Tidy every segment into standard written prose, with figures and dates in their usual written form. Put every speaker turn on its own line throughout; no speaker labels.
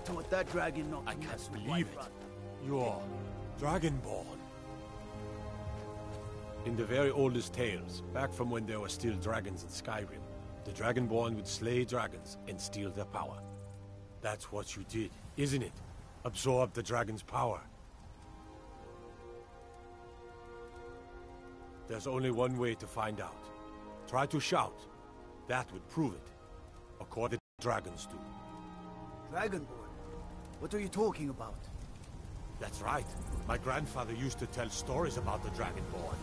taught that dragon not to
I can't
mess with
believe it. You're Dragonborn. In the very oldest tales, back from when there were still dragons in Skyrim, the Dragonborn would slay dragons and steal their power. That's what you did, isn't it? Absorb the dragon's power. There's only one way to find out. Try to shout. That would prove it. According to dragons do.
Dragonborn? What are you talking about?
That's right. My grandfather used to tell stories about the Dragonborn.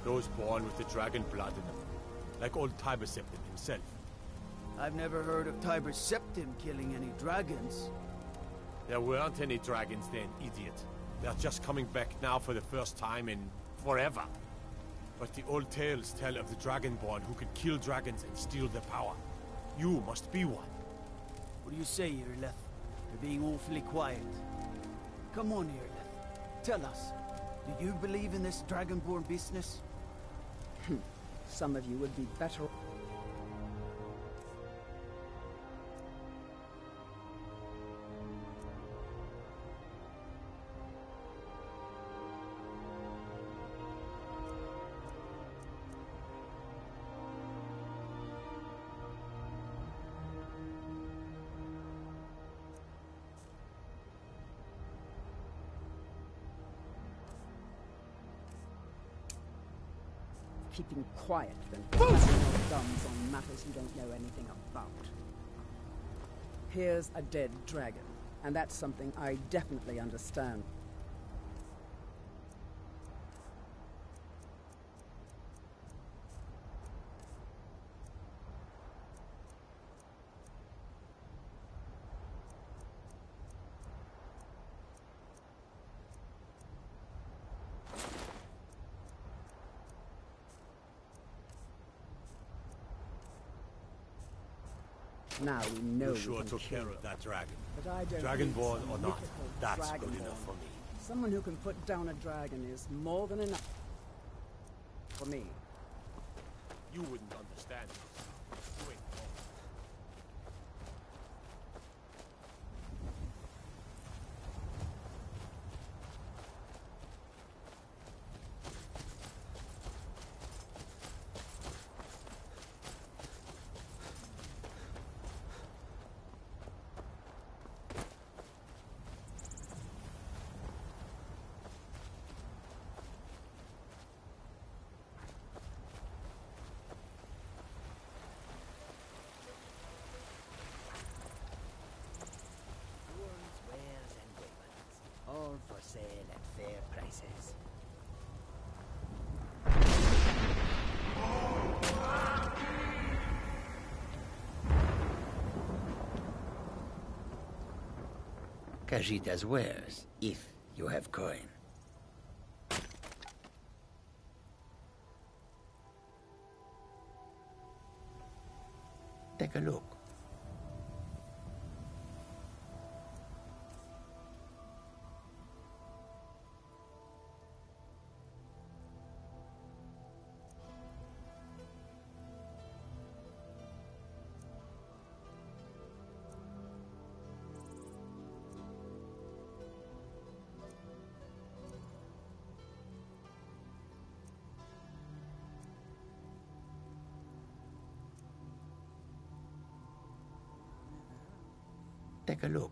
Those born with the dragon blood in them. Like old Tiber Septim himself.
I've never heard of Tiber Septim killing any dragons.
There weren't any dragons then, idiot. They're just coming back now for the first time in forever. But the old tales tell of the Dragonborn who can kill dragons and steal their power. You must be one.
What do you say, Irleth? You're being awfully quiet. Come on, Irleth. Tell us. Do you believe in this Dragonborn business?
Some of you would be better... keeping quiet than flashing your guns on matters you don't know anything about. Here's a dead dragon, and that's something I definitely understand. Now we know
You sure took care of that dragon.
But I don't
Dragonborn or not, that's
dragonborn.
good enough for me.
Someone who can put down a dragon is more than enough for me.
You wouldn't understand. Wait.
All for sale at fair prices. Khajiita's wares, if you have coin. Take a look. Take a look.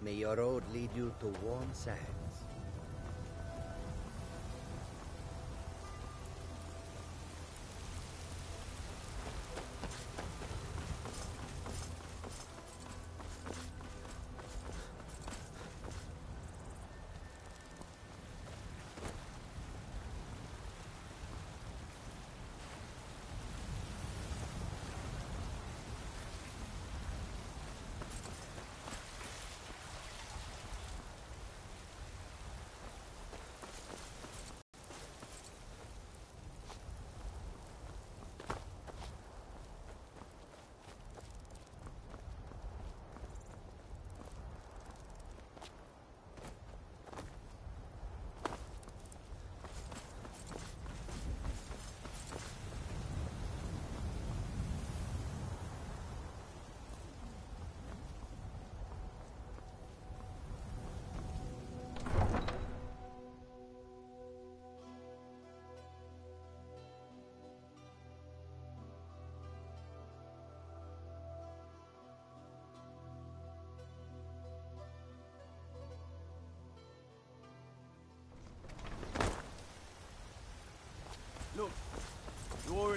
May your road lead you to warm sands.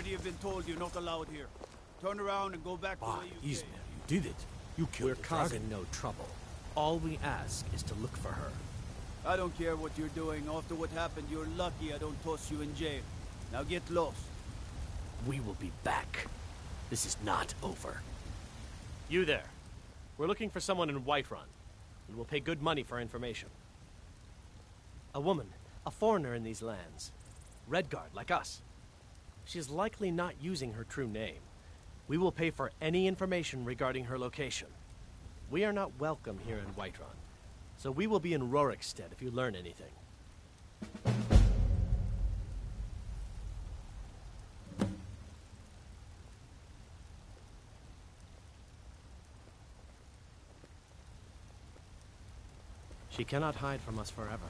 already have been told you're not allowed here. Turn around and go back the
Ah,
way you
Ismail,
came.
you did it. You killed
We're
the
causing
dragon.
no trouble. All we ask is to look for her.
I don't care what you're doing. After what happened, you're lucky I don't toss you in jail. Now get lost.
We will be back. This is not over. You there. We're looking for someone in Whiterun, and we'll pay good money for information. A woman, a foreigner in these lands. Redguard, like us. She's likely not using her true name. We will pay for any information regarding her location. We are not welcome here in Whiterun, so we will be in Rorikstead if you learn anything. She cannot hide from us forever.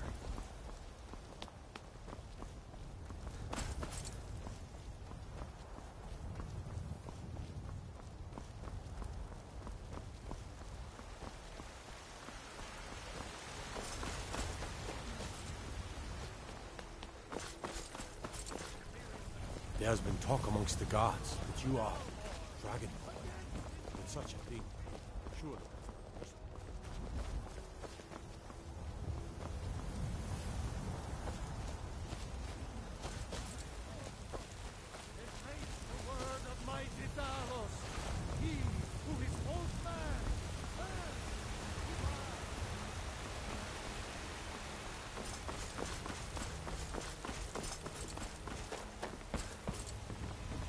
There's been talk amongst the guards that you are Dragon Boy. But such a thing, surely.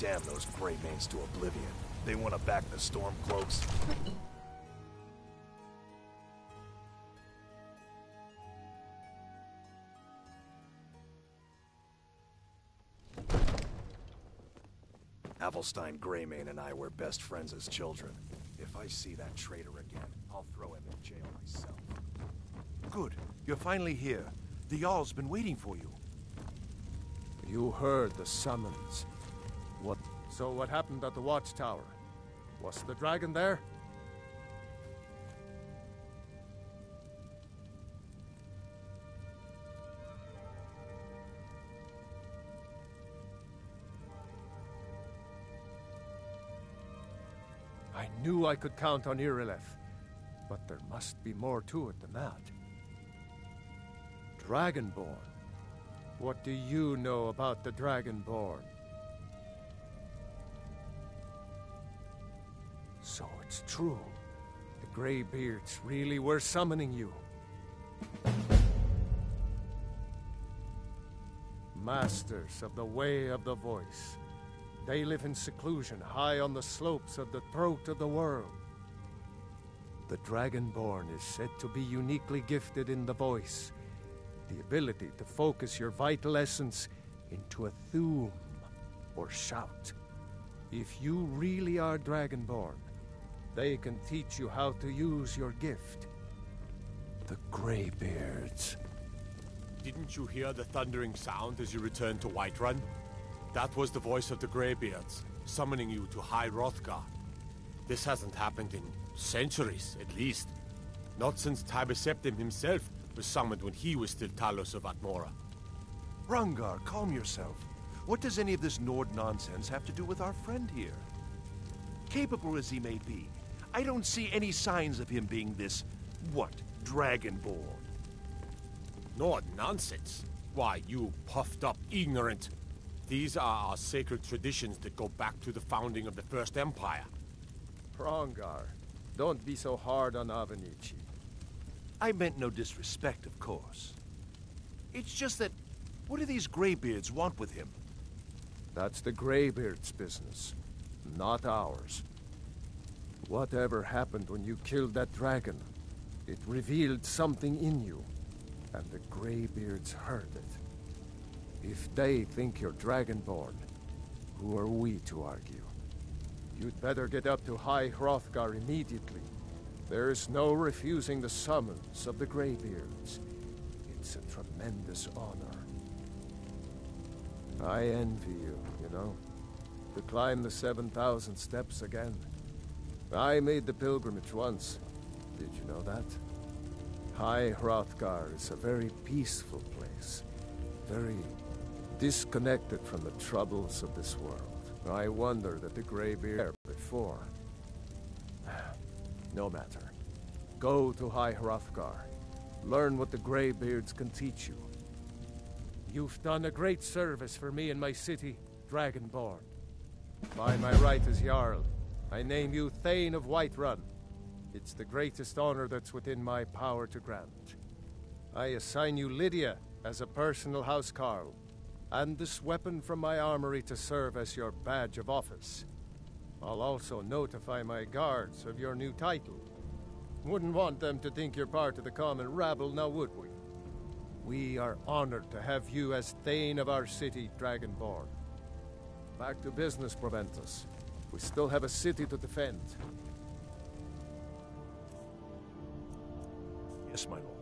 Damn those Greymanes to oblivion. They want to back the Stormcloaks. Avelstein Greymane and I were best friends as children. If I see that traitor again, I'll throw him in jail myself.
Good. You're finally here. The Jarl's been waiting for you.
You heard the summons. So what happened at the watchtower? Was the dragon there? I knew I could count on Irileth, but there must be more to it than that. Dragonborn. What do you know about the Dragonborn? So it's true. The Greybeards really were summoning you. Masters of the Way of the Voice. They live in seclusion high on the slopes of the throat of the world. The Dragonborn is said to be uniquely gifted in the voice. The ability to focus your vital essence into a thume or shout. If you really are Dragonborn, they can teach you how to use your gift. The Greybeards.
Didn't you hear the thundering sound as you returned to Whiterun? That was the voice of the Greybeards, summoning you to High Hrothgar. This hasn't happened in centuries, at least. Not since Tiber Septim himself was summoned when he was still Talos of Atmora.
Hrongar, calm yourself. What does any of this Nord nonsense have to do with our friend here? Capable as he may be, I don't see any signs of him being this, Dragonborn.
Nord nonsense? Why, you puffed up ignorant. These are our sacred traditions that go back to the founding of the First Empire.
Hrongar, don't be so hard on Avenici.
I meant no disrespect, of course. It's just that, what do these Greybeards want with him?
That's the Greybeards' business, not ours. Whatever happened when you killed that dragon, it revealed something in you, and the Greybeards heard it. If they think you're Dragonborn, who are we to argue? You'd better get up to High Hrothgar immediately. There's no refusing the summons of the Greybeards. It's a tremendous honor. I envy you, you know, to climb the 7,000 steps again. I made the pilgrimage once. Did you know that? High Hrothgar is a very peaceful place. Very disconnected from the troubles of this world. I wonder that the Greybeard before. No matter. Go to High Hrothgar. Learn what the Greybeards can teach you. You've done a great service for me and my city, Dragonborn. By my right as Jarl, I name you Thane of Whiterun. It's the greatest honor that's within my power to grant. I assign you Lydia as a personal housecarl, and this weapon from my armory to serve as your badge of office. I'll also notify my guards of your new title. Wouldn't want them to think you're part of the common rabble, now would we? We are honored to have you as Thane of our city, Dragonborn. Back to business, Proventus. We still have a city to defend.
Yes, my lord.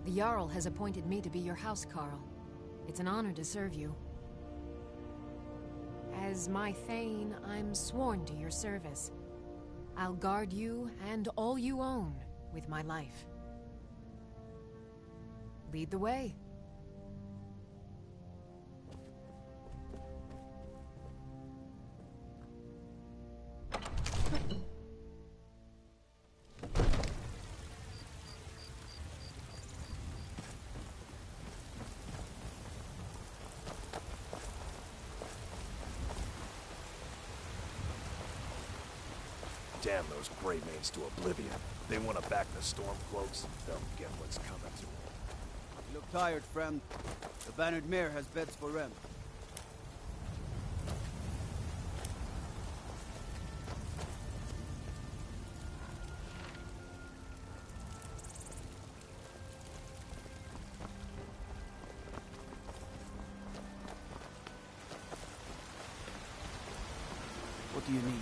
The Jarl has appointed me to be your housecarl. It's an honor to serve you. As my Thane, I'm sworn to your service. I'll guard you and all you own with my life. Lead the way.
Damn those Greymanes to oblivion. They want to back the Stormcloaks, they'll get what's coming to them.
You look tired, friend. The Bannered Mare has beds for Rem. What do you need?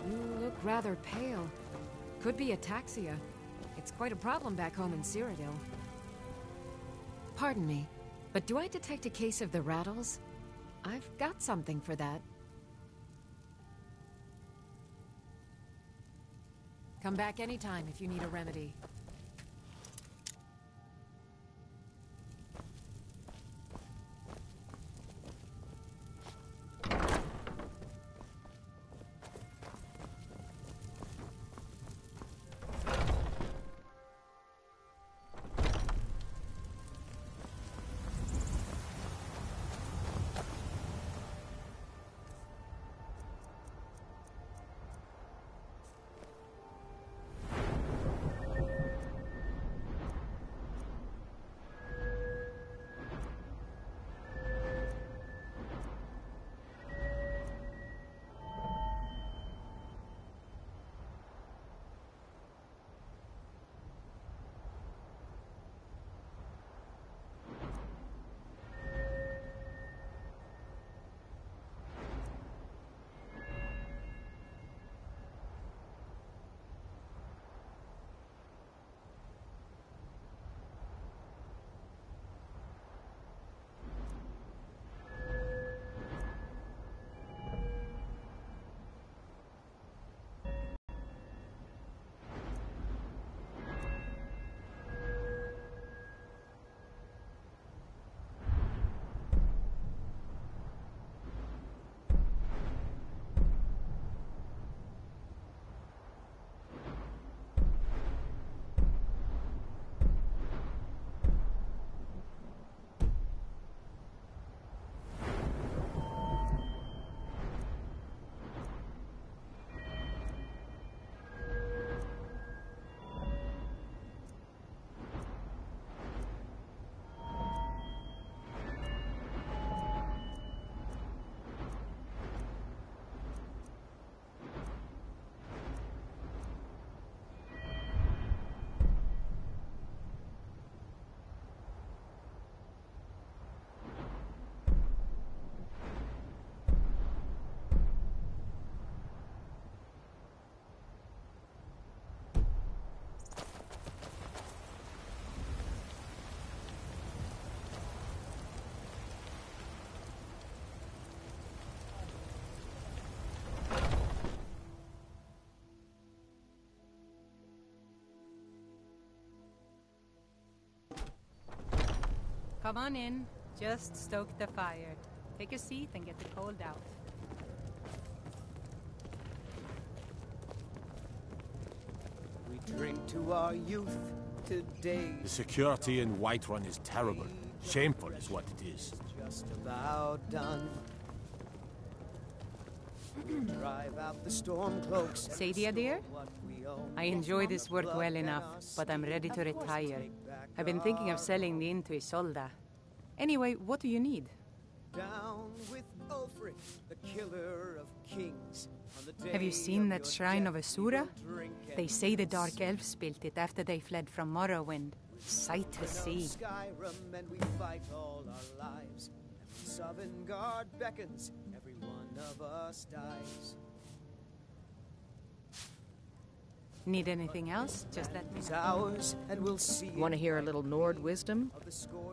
You look rather pale. Could be ataxia. It's quite a problem back home in Cyrodiil. Pardon me, but do I detect a case of the rattles? I've got something for that. Come back anytime if you need a remedy.
Come on in. Just stoke the fire. Take a seat and get the cold out.
We drink to our youth today.
The security in Whiterun is terrible. Shameful is what it is.
Just about done. Drive out the Stormcloaks.
Sadia, dear? I enjoy this work well enough, but I'm ready to retire. I've been thinking of selling the inn to Isolda. Anyway, what do you need?
Down with Ulfric, the killer of kings.
Have you seen that shrine of Asura? They say the Dark Elves built it after they fled from Morrowind. Sight to see.
Skyrim, and we fight all our lives. And Sovngarde beckons, every one of us dies.
Need anything else? Just let me know.
Ours, and we'll see.
Want to hear a little Nord wisdom?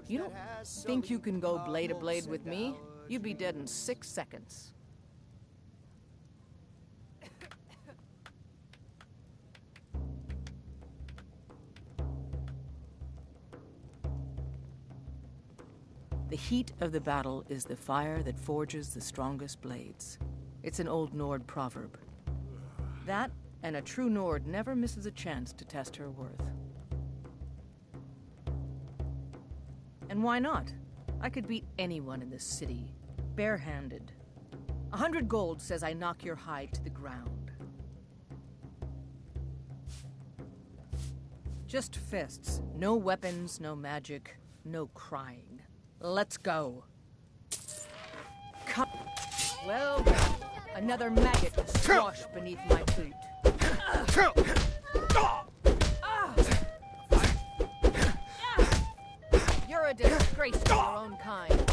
You don't think you can go blade to blade with me? You'd be dead in 6 seconds. The heat of the battle is the fire that forges the strongest blades. It's an old Nord proverb. That, and a true Nord never misses a chance to test her worth. And why not? I could beat anyone in this city, barehanded. 100 gold says I knock your hide to the ground. Just fists. No weapons, no magic, no crying. Let's go. Cut. Well done. Another maggot to squash beneath my boot. You're a disgrace to your own kind.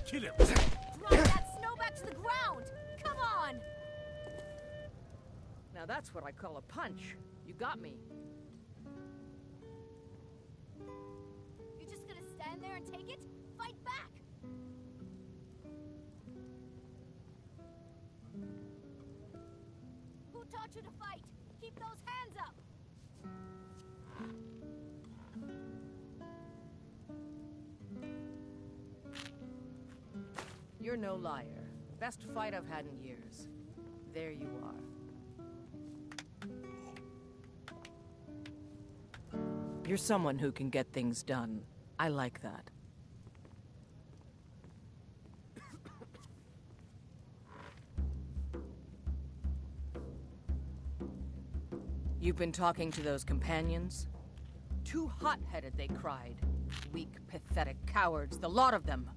Kill him!
Drop that snow back to the ground! Come on!
Now that's what I call a punch. You got me.
You're just gonna stand there and take it? Fight back! Who taught you to fight? Keep those hands up!
You're no liar. Best fight I've had in years. There you are. You're someone who can get things done. I like that. You've been talking to those companions? Too hot-headed, they cried. Weak, pathetic cowards, the lot of them.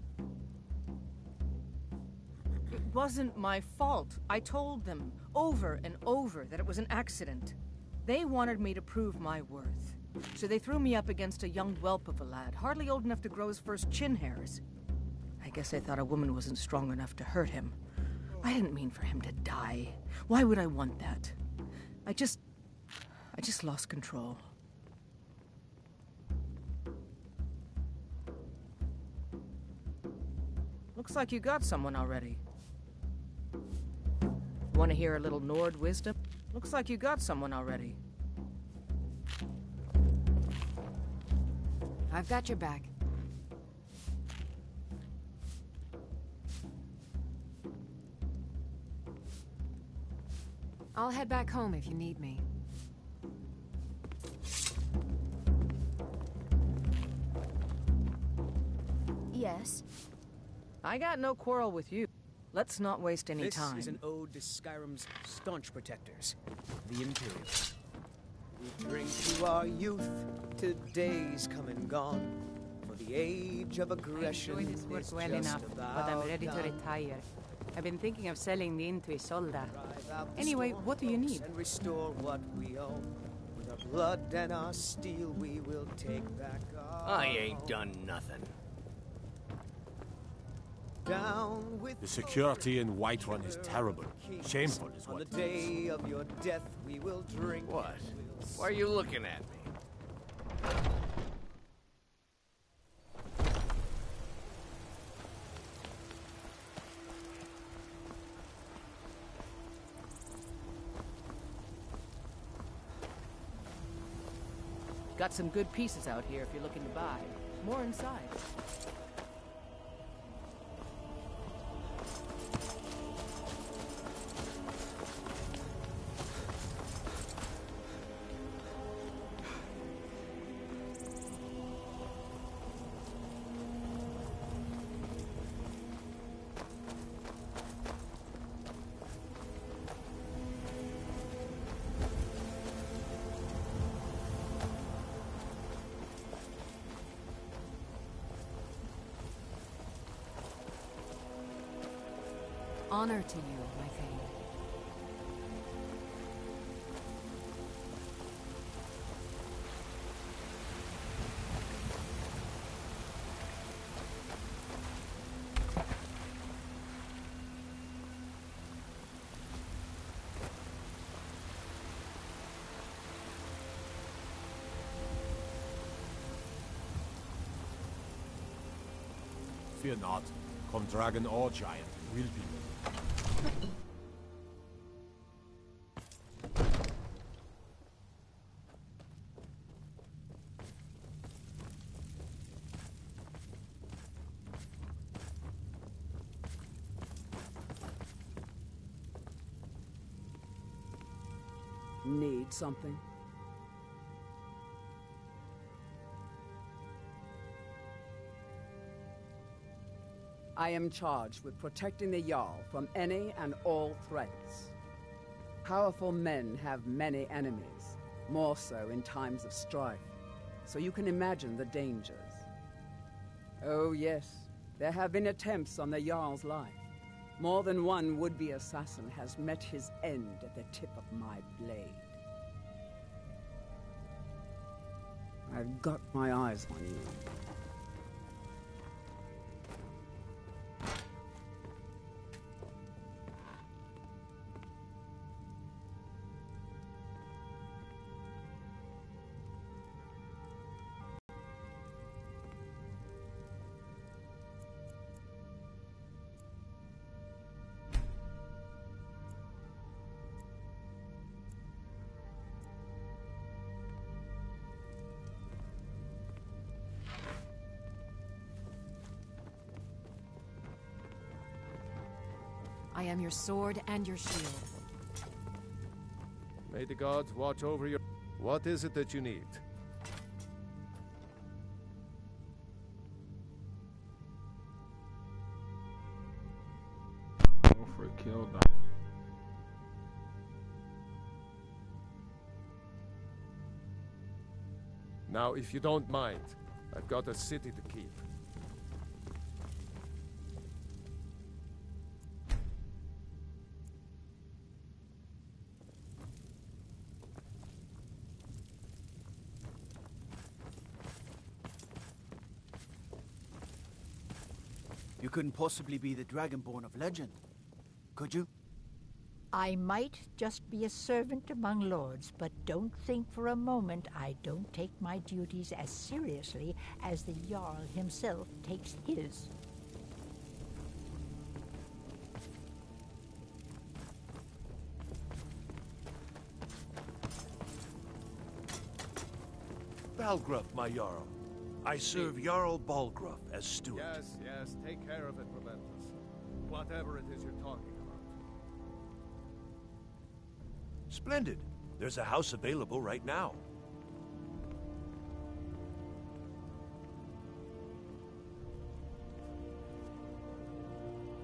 It wasn't my fault. I told them over and over that it was an accident. They wanted me to prove my worth. So they threw me up against a young whelp of a lad, hardly old enough to grow his first chin hairs. I guess they thought a woman wasn't strong enough to hurt him. I didn't mean for him to die. Why would I want that? I just lost control. Looks like you got someone already. Want to hear a little Nord wisdom? Looks like you got someone already.
I've got your back. I'll head back home if you need me.
Yes?
I got no quarrel with you. Let's not waste any time.
This is an ode to Skyrim's staunch protectors, the Imperials. We drink to our youth, to days come and gone. For the age of aggression
I enjoy this work
is
well
just
enough,
about
but I'm ready to
done.
retire. I've been thinking of selling the inn to Isolda. Anyway, what do you need?
And restore what we own. With our blood and our steel, we will take back our
I ain't done nothing.
down with
The security in Whiterun is terrible. Shameful is
on
what
the
it is.
day of your death, we will drink.
What? Why are you looking at me?
Got some good pieces out here if you're looking to buy. More inside.
Honor to you, my Thane.
Fear not. Come dragon or giant, we'll be with you.
Need something? I am charged with protecting the Jarl from any and all threats. Powerful men have many enemies, more so in times of strife, so you can imagine the dangers. Oh yes, there have been attempts on the Jarl's life. More than one would-be assassin has met his end at the tip of my blade. I've got my eyes on you.
I am your sword and your shield.
May the gods watch over your... What is it that you need?
Go for a kill.
Now, if you don't mind, I've got a city to keep.
You couldn't possibly be the Dragonborn of legend, could you?
I might just be a servant among lords, but don't think for a moment I don't take my duties as seriously as the Jarl himself takes his.
Balgruuf, my Jarl. I serve Jarl Balgruuf as steward.
Yes, yes, take care of it, Relentless. Whatever it is you're talking about.
Splendid. There's a house available right now.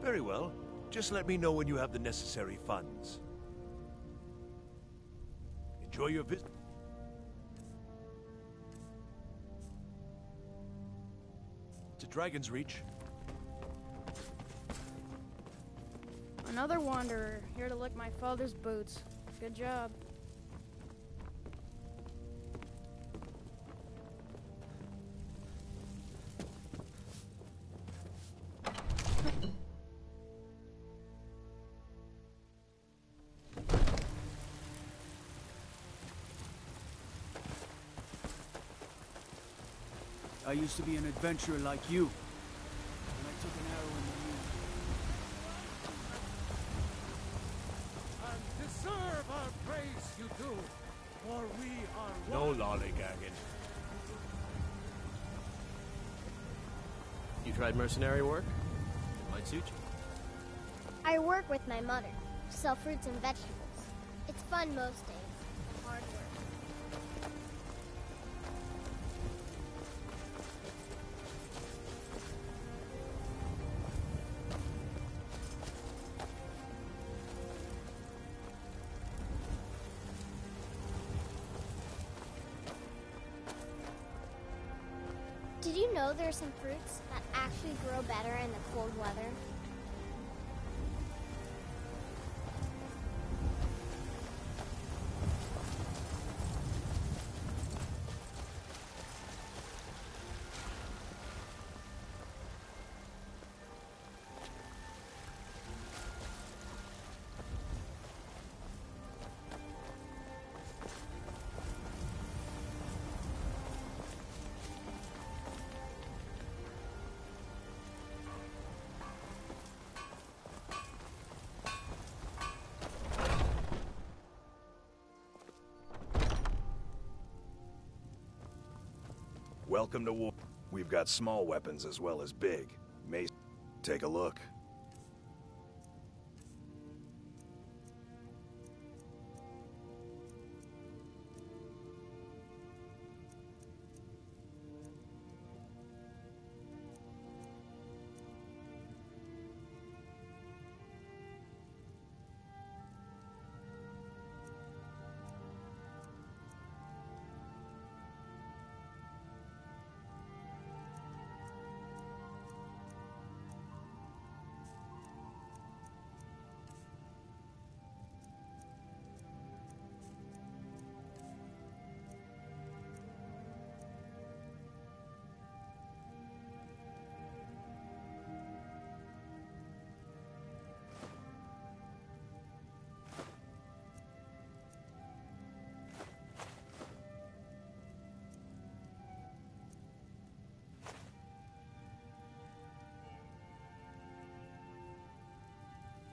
Very well. Just let me know when you have the necessary funds. Enjoy your visit. To Dragon's Reach.
Another wanderer, here to lick my father's boots. Good job.
I used to be an adventurer like you. And I took an arrow in the knee.
And deserve our praise you do, for we are
No
one.
lollygagging.
You tried mercenary work? It might suit you.
I work with my mother. Sell fruits and vegetables. It's fun most days. Hard work. Did you know there are some fruits that actually grow better in the cold weather?
Welcome to war. We've got small weapons as well as big. May take a look.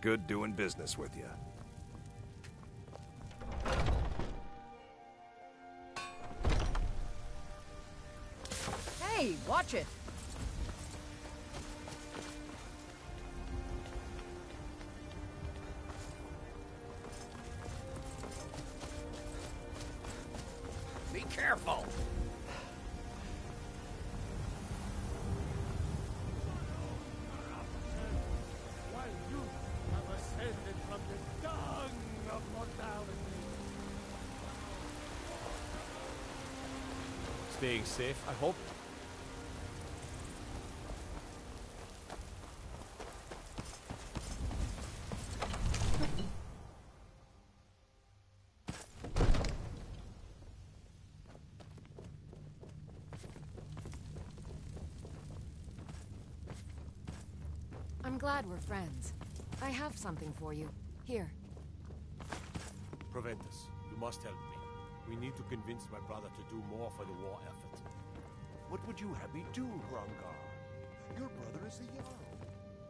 Good doing business with you.
Hey, watch it!
Be careful!
From the dung of mortality.
Staying safe, I hope.
I'm glad we're friends. I have something for you. Here.
Proventus, you must help me. We need to convince my brother to do more for the war effort.
What would you have me do, Hrongar? Your brother is the Jarl.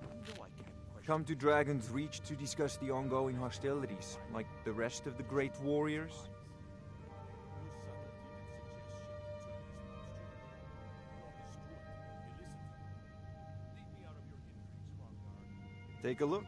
You know I can't question.
Come to Dragon's Reach to discuss the ongoing hostilities, like the rest of the great warriors? Take a look.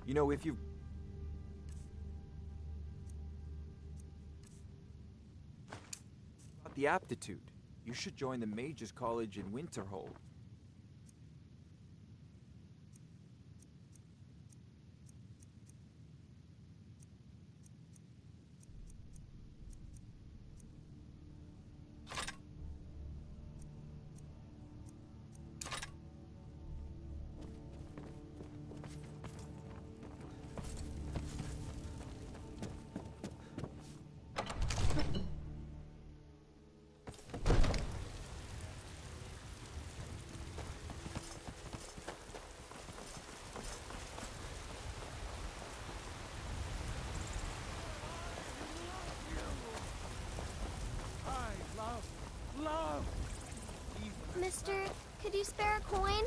You know, if you've got the aptitude, you should join the Mages College in Winterhold.
Love!
Mister, could you spare a coin?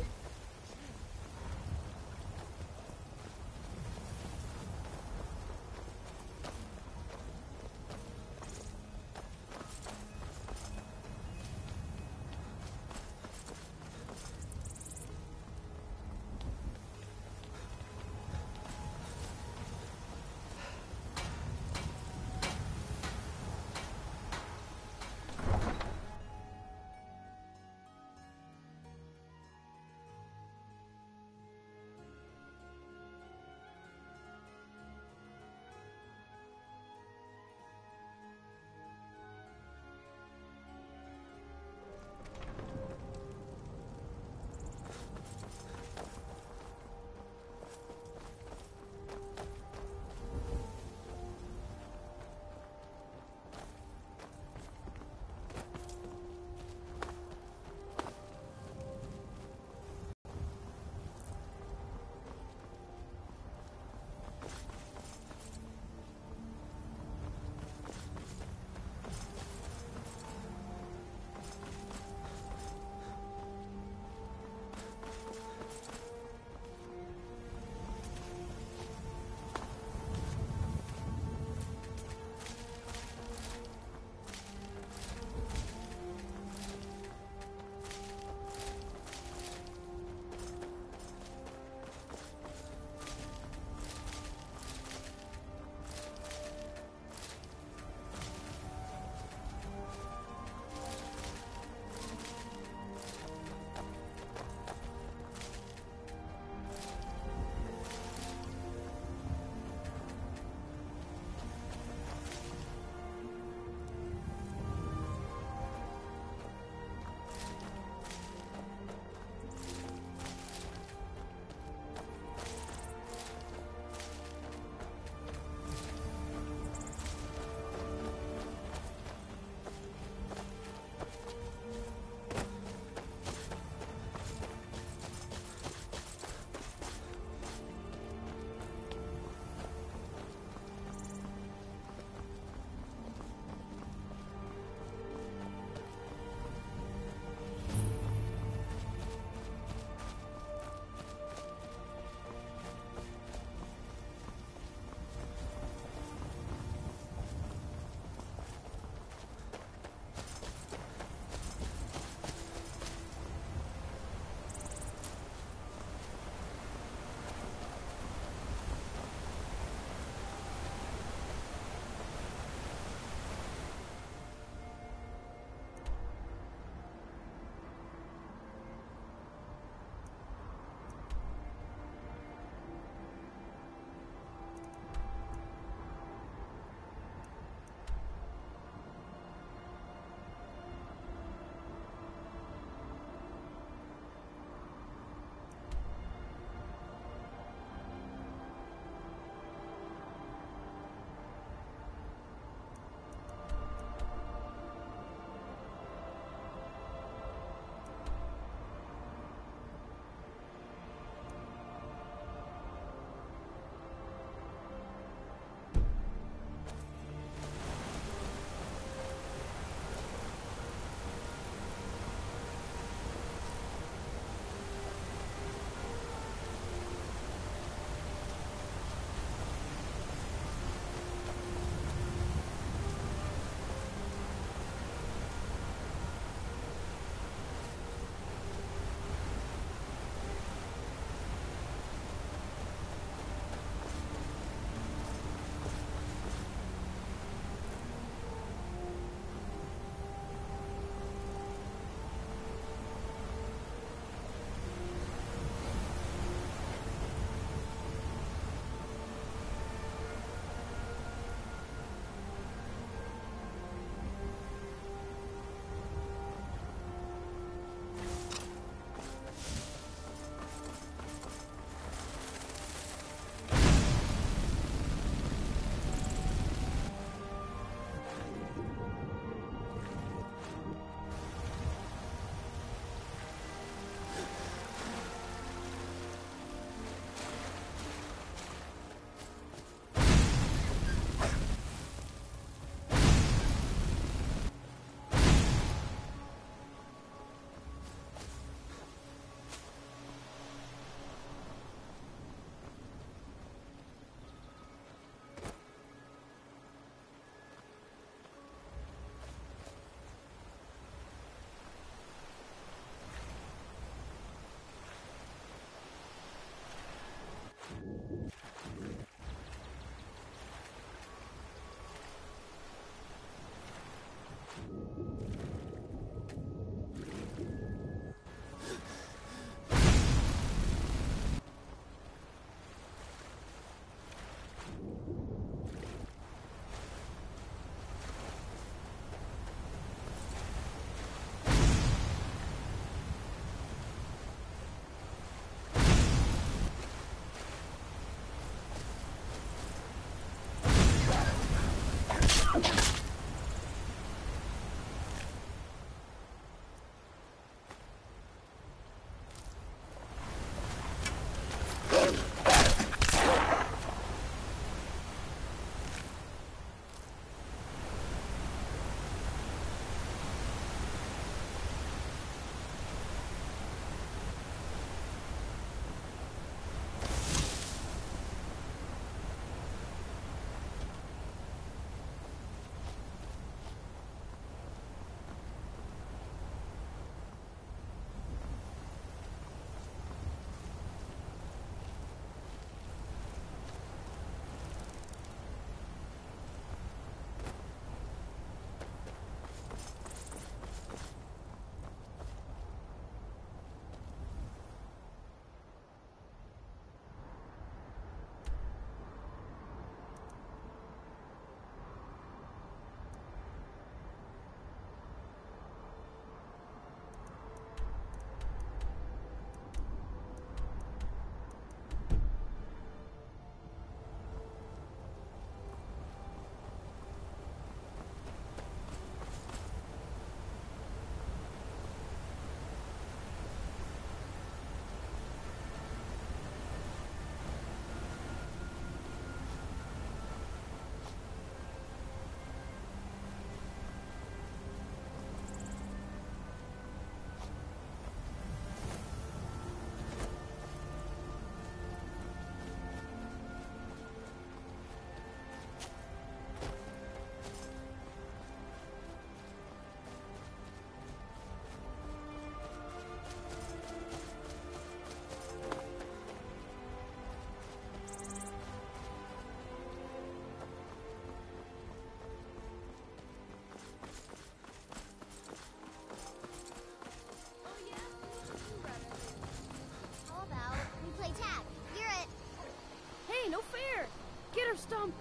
Hey, no fair! Get her, Stump!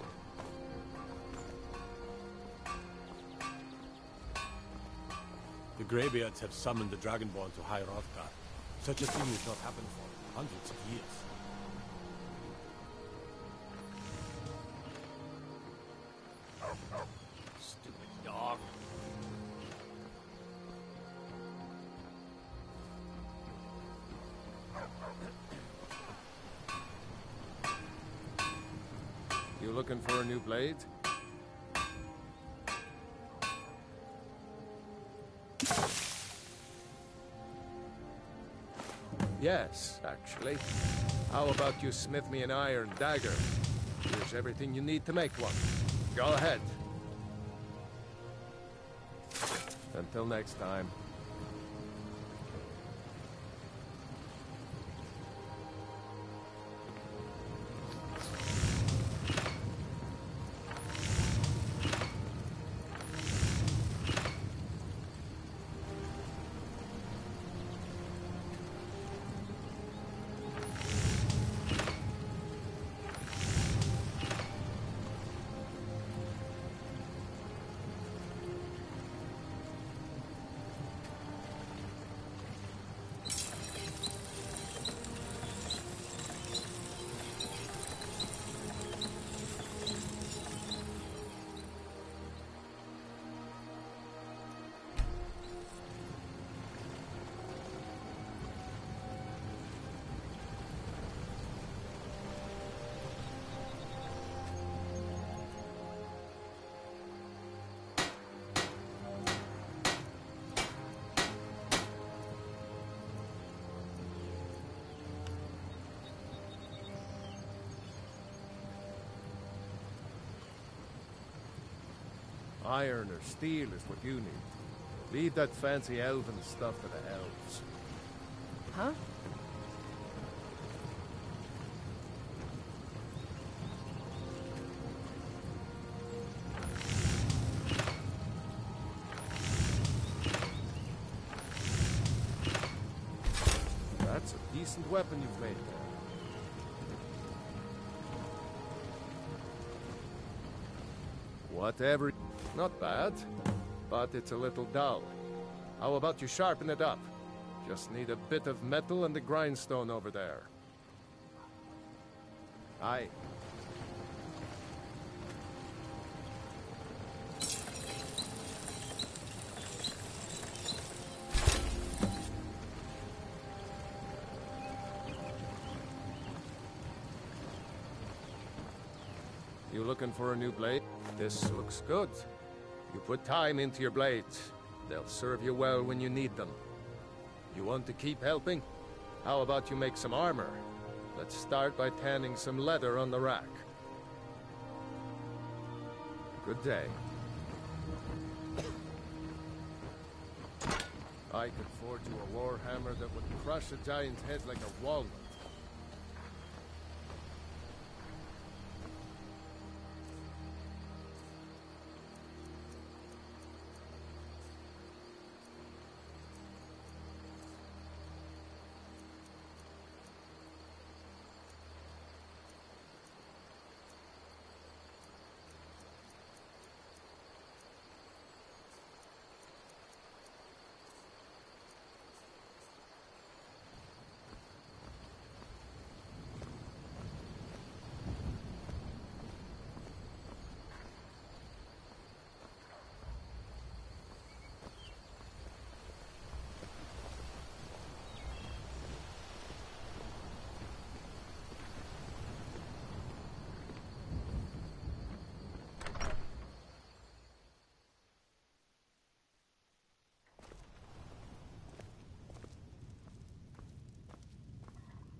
The Greybeards have summoned the Dragonborn to High Hrothgar. Such a thing has not happened for hundreds of years.
Stupid dog.
You looking for a new blade? Yes, actually. How about you smith me an iron dagger? Here's everything you need to make one. Go ahead. Until next time. Iron or steel is what you need. Leave that fancy elven stuff to the elves.
Huh?
That's a decent weapon you've made there. Whatever. Not bad, but it's a little dull. How about you sharpen it up? Just need a bit of metal and the grindstone over there. Aye. You looking for a new blade? This looks good. You put time into your blades. They'll serve you well when you need them. You want to keep helping? How about you make some armor? Let's start by tanning some leather on the rack. Good day. I could forge you a warhammer that would crush a giant's head like a walnut.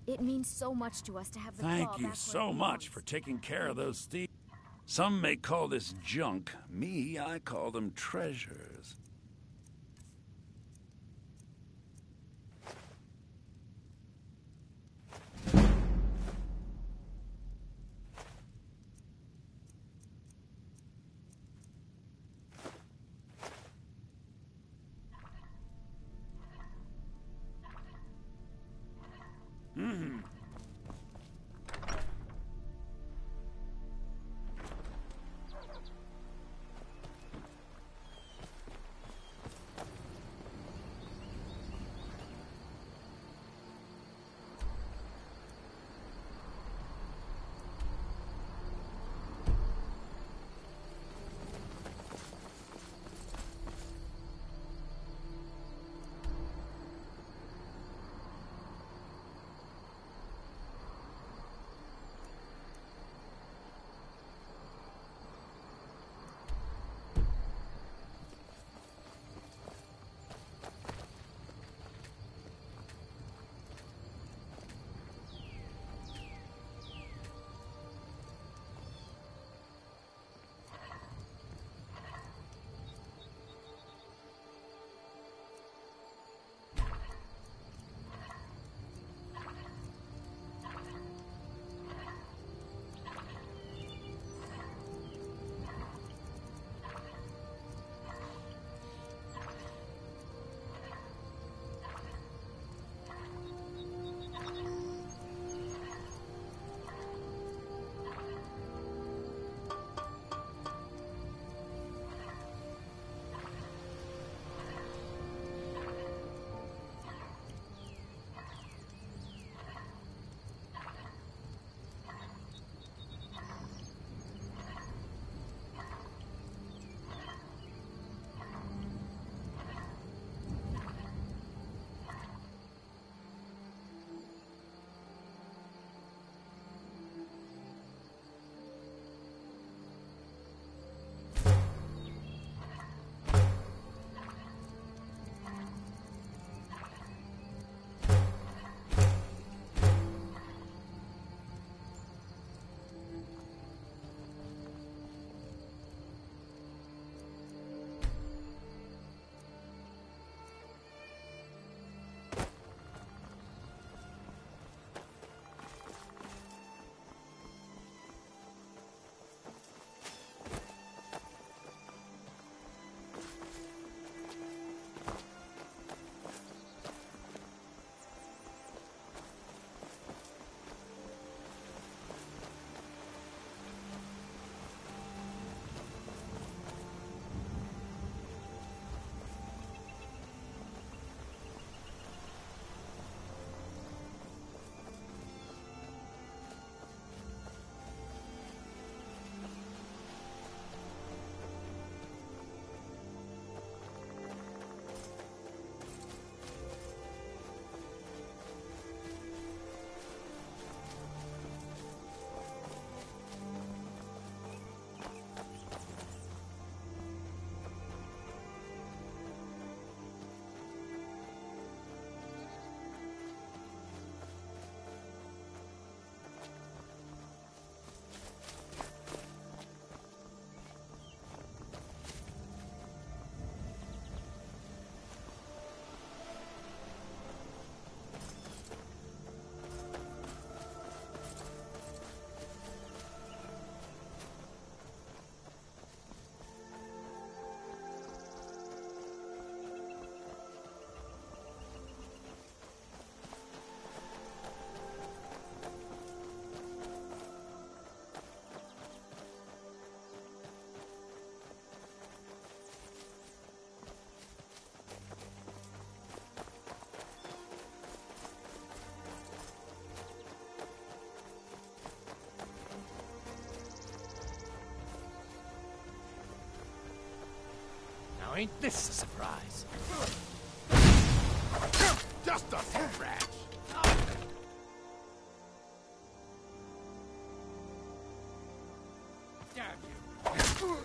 It means so much to us to have the claw
Thank you
back
so
where it
much
belongs.
for taking care of those thieves. Some may call this junk. Me, I call them treasures.
ain't this a surprise?
Just a scratch. Damn you.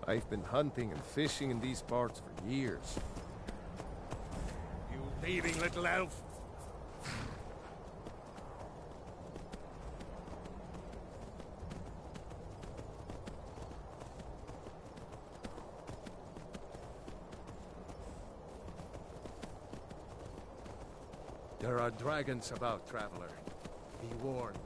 I've been hunting and fishing in these parts for years.
You thieving little elf!
There are dragons about, traveler. Be warned.